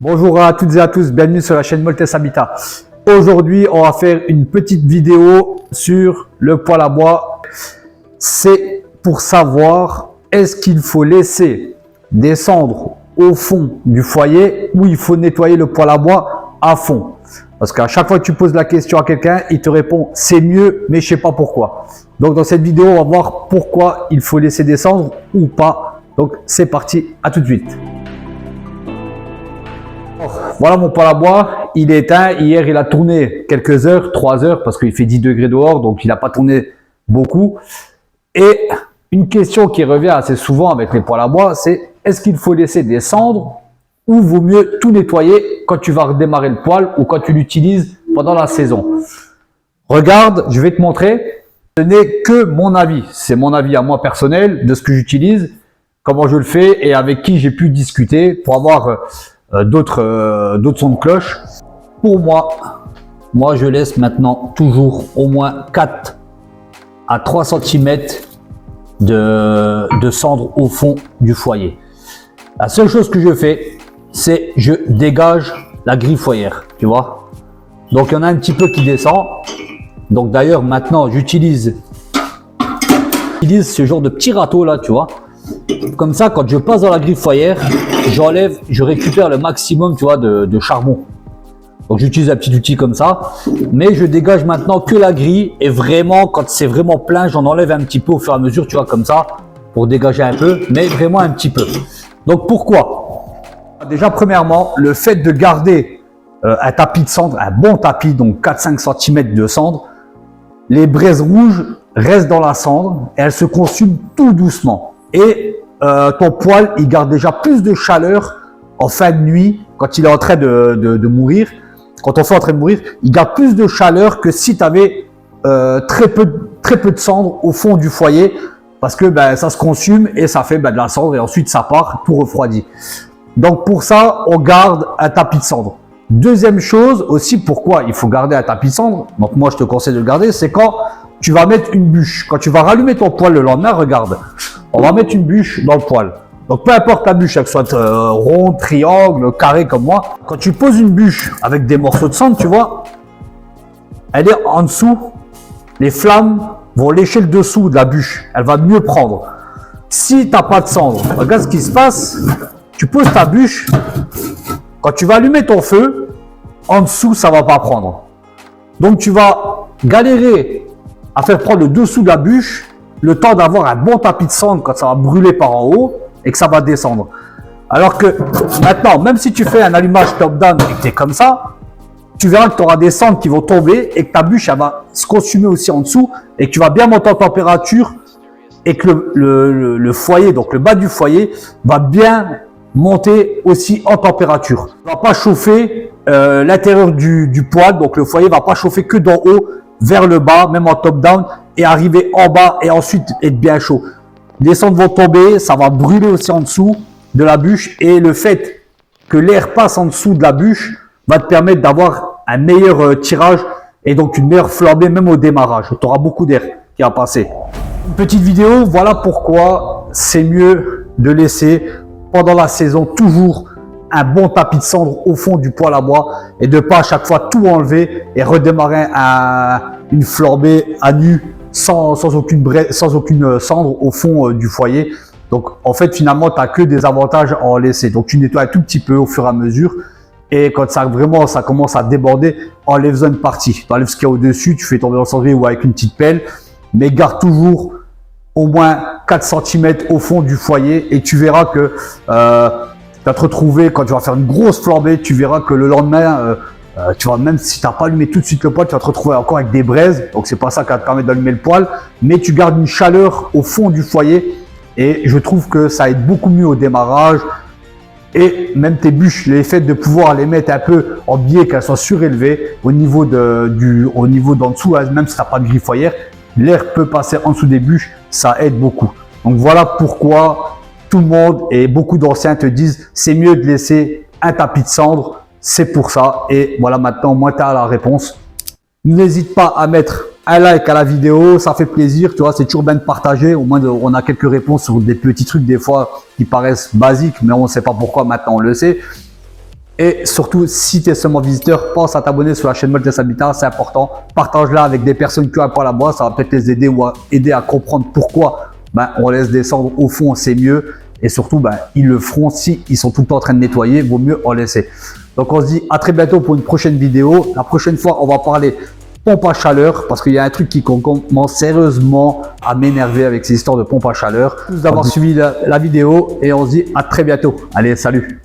Bonjour à toutes et à tous, bienvenue sur la chaîne Moltes Habitat. Aujourd'hui, on va faire une petite vidéo sur le poêle à bois. C'est pour savoir est-ce qu'il faut laisser des cendres au fond du foyer ou il faut nettoyer le poêle à bois à fond. Parce qu'à chaque fois que tu poses la question à quelqu'un, il te répond c'est mieux, mais je sais pas pourquoi. Donc dans cette vidéo, on va voir pourquoi il faut laisser des cendres ou pas. Donc c'est parti, à tout de suite. Voilà mon poêle à bois, il est éteint. Hier, il a tourné quelques heures, 3 heures, parce qu'il fait 10 degrés dehors, donc il n'a pas tourné beaucoup. Et une question qui revient assez souvent avec les poêles à bois, c'est est-ce qu'il faut laisser des cendres ou vaut mieux tout nettoyer quand tu vas redémarrer le poêle ou quand tu l'utilises pendant la saison? Regarde, je vais te montrer. Ce n'est que mon avis. C'est mon avis à moi personnel de ce que j'utilise, comment je le fais et avec qui j'ai pu discuter pour avoir d'autres sons de cloche. Pour moi je laisse maintenant toujours au moins 4 à 3 cm de cendre au fond du foyer. La seule chose que je fais, c'est je dégage la grille foyer, tu vois. Donc il y en a un petit peu qui descend. Donc d'ailleurs maintenant j'utilise ce genre de petit râteau là, tu vois. Comme ça, quand je passe dans la grille foyer, j'enlève, je récupère le maximum, tu vois, de charbon. Donc j'utilise un petit outil comme ça, mais je dégage maintenant que la grille et vraiment, quand c'est vraiment plein, j'en enlève un petit peu au fur et à mesure, tu vois, comme ça, pour dégager un peu, mais vraiment un petit peu. Donc pourquoi? Déjà, premièrement, le fait de garder un tapis de cendre, un bon tapis, donc 4-5 cm de cendre, les braises rouges restent dans la cendre et elles se consument tout doucement. Et ton poêle, il garde déjà plus de chaleur en fin de nuit, quand il est en train de mourir. Quand ton feu est en train de mourir, il garde plus de chaleur que si tu avais très peu de cendre au fond du foyer, parce que ça se consume et ça fait de la cendre et ensuite ça part tout refroidi. Donc pour ça, on garde un tapis de cendre. Deuxième chose aussi, pourquoi il faut garder un tapis de cendre, donc moi je te conseille de le garder, c'est quand tu vas mettre une bûche. Quand tu vas rallumer ton poêle le lendemain, regarde, on va mettre une bûche dans le poêle. Donc peu importe la bûche, qu'elle soit ronde, triangle, carré comme moi. Quand tu poses une bûche avec des morceaux de cendre, tu vois, elle est en dessous, les flammes vont lécher le dessous de la bûche. Elle va mieux prendre. Si tu n'as pas de cendre, regarde ce qui se passe. Tu poses ta bûche, quand tu vas allumer ton feu, en dessous, ça ne va pas prendre. Donc tu vas galérer à faire prendre le dessous de la bûche, le temps d'avoir un bon tapis de cendre quand ça va brûler par en haut et que ça va descendre. Alors que maintenant, même si tu fais un allumage top-down et que tu es comme ça, tu verras que tu auras des cendres qui vont tomber et que ta bûche elle va se consumer aussi en dessous et que tu vas bien monter en température et que le foyer, donc le bas du foyer, va bien monter aussi en température. Il ne va pas chauffer l'intérieur du poêle, donc le foyer ne va pas chauffer que d'en haut vers le bas, même en top-down, et arriver en bas et ensuite être bien chaud. Les cendres vont tomber, ça va brûler aussi en dessous de la bûche et le fait que l'air passe en dessous de la bûche va te permettre d'avoir un meilleur tirage et donc une meilleure flambée même au démarrage. Tu auras beaucoup d'air qui va passer. Une petite vidéo, voilà pourquoi c'est mieux de laisser pendant la saison toujours un bon tapis de cendre au fond du poêle à bois et de pas à chaque fois tout enlever et redémarrer une flambée à nu sans aucune cendre au fond du foyer. Donc en fait finalement tu n'as que des avantages à en laisser. Donc tu nettoies un tout petit peu au fur et à mesure et quand ça commence à déborder, enlève une partie. Tu enlèves ce qu'il y a au-dessus, tu fais tomber dans le cendrier ou avec une petite pelle, mais garde toujours au moins 4 cm au fond du foyer et tu verras que tu vas te retrouver quand tu vas faire une grosse flambée, tu verras que le lendemain, tu vois, même si tu n'as pas allumé tout de suite le poêle, tu vas te retrouver encore avec des braises, donc c'est pas ça qui va te permettre d'allumer le poêle, mais tu gardes une chaleur au fond du foyer et je trouve que ça aide beaucoup mieux au démarrage et même tes bûches, l'effet de pouvoir les mettre un peu en biais, qu'elles soient surélevées au niveau d'en dessous, même si tu n'as pas de grille foyer, l'air peut passer en dessous des bûches, ça aide beaucoup. Donc voilà pourquoi tout le monde et beaucoup d'anciens te disent c'est mieux de laisser un tapis de cendre, c'est pour ça. Et voilà, maintenant, moi, tu as la réponse. N'hésite pas à mettre un like à la vidéo, ça fait plaisir, tu vois, c'est toujours bien de partager. Au moins, on a quelques réponses sur des petits trucs, des fois, qui paraissent basiques, mais on ne sait pas pourquoi, maintenant on le sait. Et surtout, si tu es seulement visiteur, pense à t'abonner sur la chaîne Maltese Habitat, c'est important. Partage-la avec des personnes qui ont pas là-bas, ça va peut-être les aider ou aider à comprendre pourquoi on laisse descendre au fond, c'est mieux. Et surtout, ils le feront si ils sont tout le temps en train de nettoyer, vaut mieux en laisser. Donc on se dit à très bientôt pour une prochaine vidéo. La prochaine fois, on va parler pompe à chaleur parce qu'il y a un truc qui commence sérieusement à m'énerver avec ces histoires de pompe à chaleur. Merci d'avoir suivi la vidéo et on se dit à très bientôt. Allez, salut!